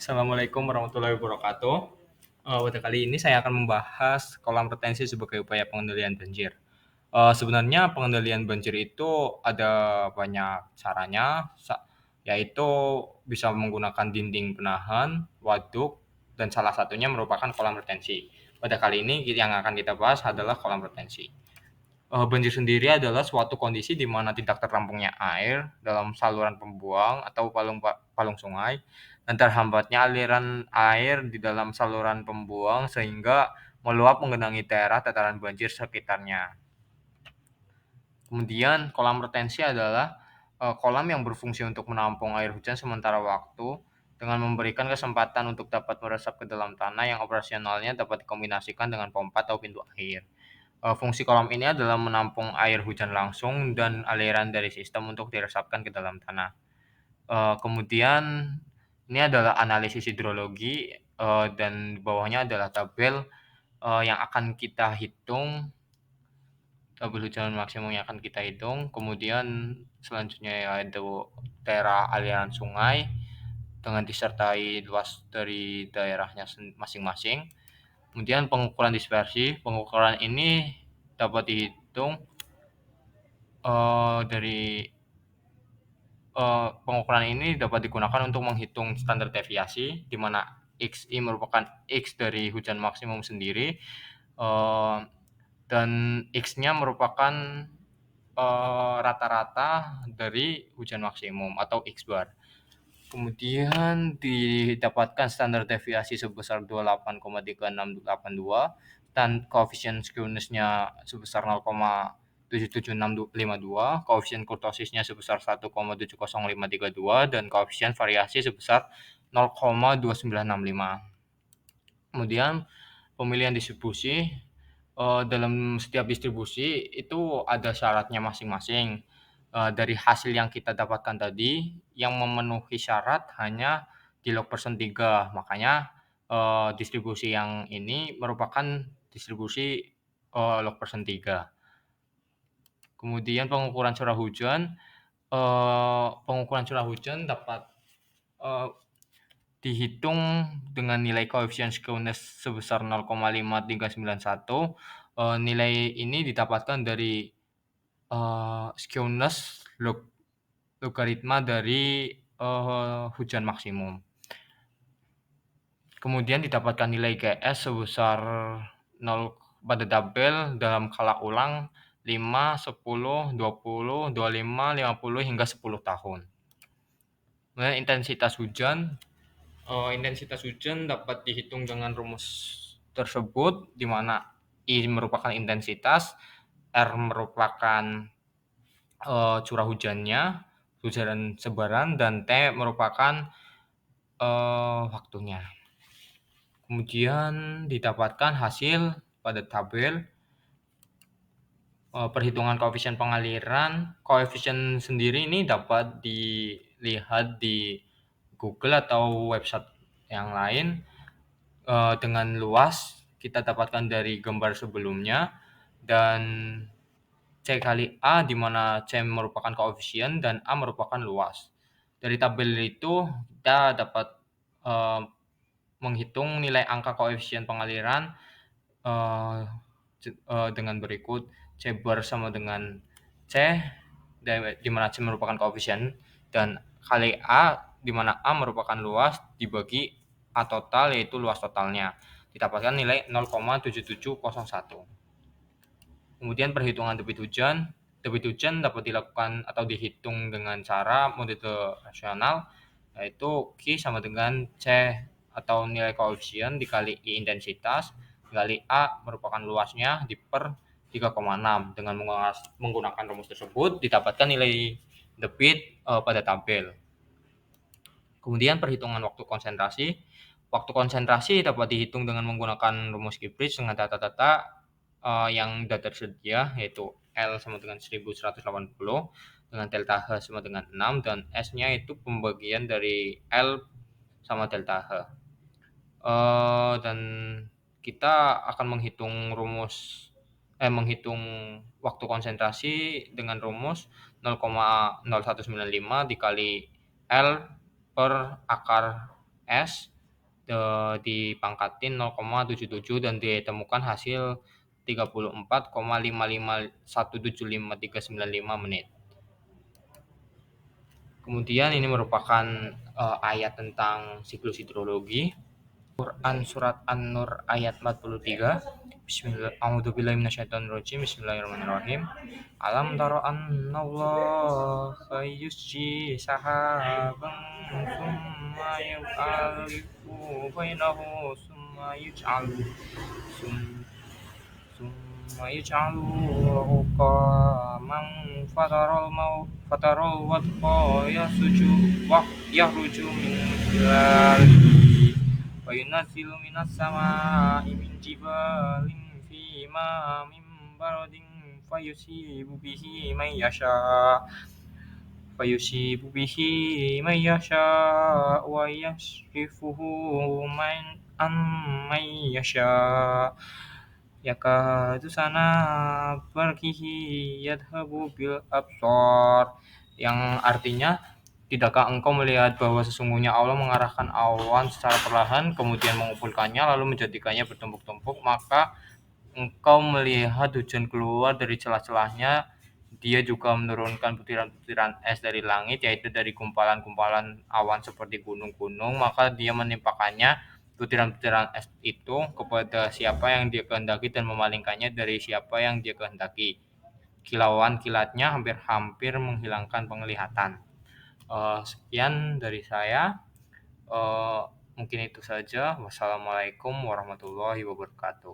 Assalamualaikum warahmatullahi wabarakatuh. Pada kali ini saya akan membahas kolam retensi sebagai upaya pengendalian banjir. Sebenarnya pengendalian banjir itu ada banyak caranya, yaitu bisa menggunakan dinding penahan, waduk, dan salah satunya merupakan kolam retensi. Pada kali ini yang akan kita bahas adalah kolam retensi. Banjir sendiri adalah suatu kondisi di mana tidak tertampungnya air dalam saluran pembuang atau palung sungai dan terhambatnya aliran air di dalam saluran pembuang sehingga meluap menggenangi daerah dataran banjir sekitarnya. Kemudian kolam retensi adalah kolam yang berfungsi untuk menampung air hujan sementara waktu dengan memberikan kesempatan untuk dapat meresap ke dalam tanah yang operasionalnya dapat dikombinasikan dengan pompa atau pintu air. Fungsi kolam ini adalah menampung air hujan langsung dan aliran dari sistem untuk diresapkan ke dalam tanah. Kemudian ini adalah analisis hidrologi, dan di bawahnya adalah tabel yang akan kita hitung, tabel hujan maksimum yang akan kita hitung. Kemudian selanjutnya yaitu daerah aliran sungai dengan disertai luas dari daerahnya masing-masing. Kemudian pengukuran dispersi, pengukuran ini dapat dihitung dari pengukuran ini dapat digunakan untuk menghitung standar deviasi, di mana XI merupakan X dari hujan maksimum sendiri, dan X-nya merupakan rata-rata dari hujan maksimum atau X bar. Kemudian didapatkan standar deviasi sebesar 28,3682 dan koefisien skewness-nya sebesar 0,77652, koefisien kurtosisnya sebesar 1,70532 dan koefisien variasi sebesar 0,2965. Kemudian pemilihan distribusi, dalam setiap distribusi itu ada syaratnya masing-masing. Dari hasil yang kita dapatkan tadi, yang memenuhi syarat hanya di log persen 3. Makanya distribusi yang ini merupakan distribusi log persen 3. Kemudian pengukuran curah hujan dapat dihitung dengan nilai koefisien skewness sebesar 0,5391. Nilai ini didapatkan dari skewness logaritma dari hujan maksimum. Kemudian didapatkan nilai GS sebesar 0 pada tabel dalam skala ulang 5, 10, 20, 25, 50 hingga 10 tahun. Kemudian intensitas hujan dapat dihitung dengan rumus tersebut, di mana I merupakan intensitas, R merupakan curah hujannya, hujan sebaran, dan T merupakan waktunya. Kemudian didapatkan hasil pada tabel perhitungan koefisien pengaliran. Koefisien sendiri ini dapat dilihat di Google atau website yang lain. Dengan luas kita dapatkan dari gambar sebelumnya, dan C kali A di mana C merupakan koefisien dan A merupakan luas. Dari tabel itu kita dapat menghitung nilai angka koefisien pengaliran dengan berikut. C bar sama dengan C di mana C merupakan koefisien dan kali A di mana A merupakan luas dibagi A total yaitu luas totalnya. Didapatkan nilai 0,7701. Kemudian perhitungan debit hujan. Debit hujan dapat dilakukan atau dihitung dengan cara metode rasional, yaitu Q sama dengan C atau nilai koefisien dikali I intensitas dikali A merupakan luasnya diper 3,6. Dengan menggunakan rumus tersebut didapatkan nilai debit pada tabel. Kemudian perhitungan waktu konsentrasi. Waktu konsentrasi dapat dihitung dengan menggunakan rumus Kibridge dengan data-data yang sudah tersedia, yaitu L sama dengan 1180 dengan delta H sama dengan 6 dan S-nya itu pembagian dari L sama delta H. Dan kita akan menghitung waktu konsentrasi dengan rumus 0,0195 dikali L per akar es dipangkatin 0,77 dan ditemukan hasil 34,55175,395 menit. Kemudian ini merupakan ayat tentang siklus hidrologi. Quran surat An-Nur ayat 43. Bismillahirrahmanirrahim. Alam tara annallaha yusji sahaban summa yu'alifu bainahu summa yaj'aluhu rukhaman fataral wadqa yahruju min khilalihi wa yunazzilu minas samaa'i min jibalin fiha min baradin fayusibu bihi man yasha wa yasrifuhu man yasha yakadu sana barkihi yadhabu bil absar, yang artinya, tidakkah engkau melihat bahwa sesungguhnya Allah mengarahkan awan secara perlahan kemudian mengumpulkannya lalu menjadikannya bertumpuk-tumpuk, maka engkau melihat hujan keluar dari celah-celahnya. Dia juga menurunkan butiran-butiran es dari langit, yaitu dari gumpalan-gumpalan awan seperti gunung-gunung, maka dia menimpakannya butiran-butiran es itu kepada siapa yang dia kehendaki dan memalingkannya dari siapa yang dia kehendaki. Kilauan kilatnya hampir-hampir menghilangkan penglihatan. Sekian dari saya. Mungkin itu saja. Wassalamualaikum warahmatullahi wabarakatuh.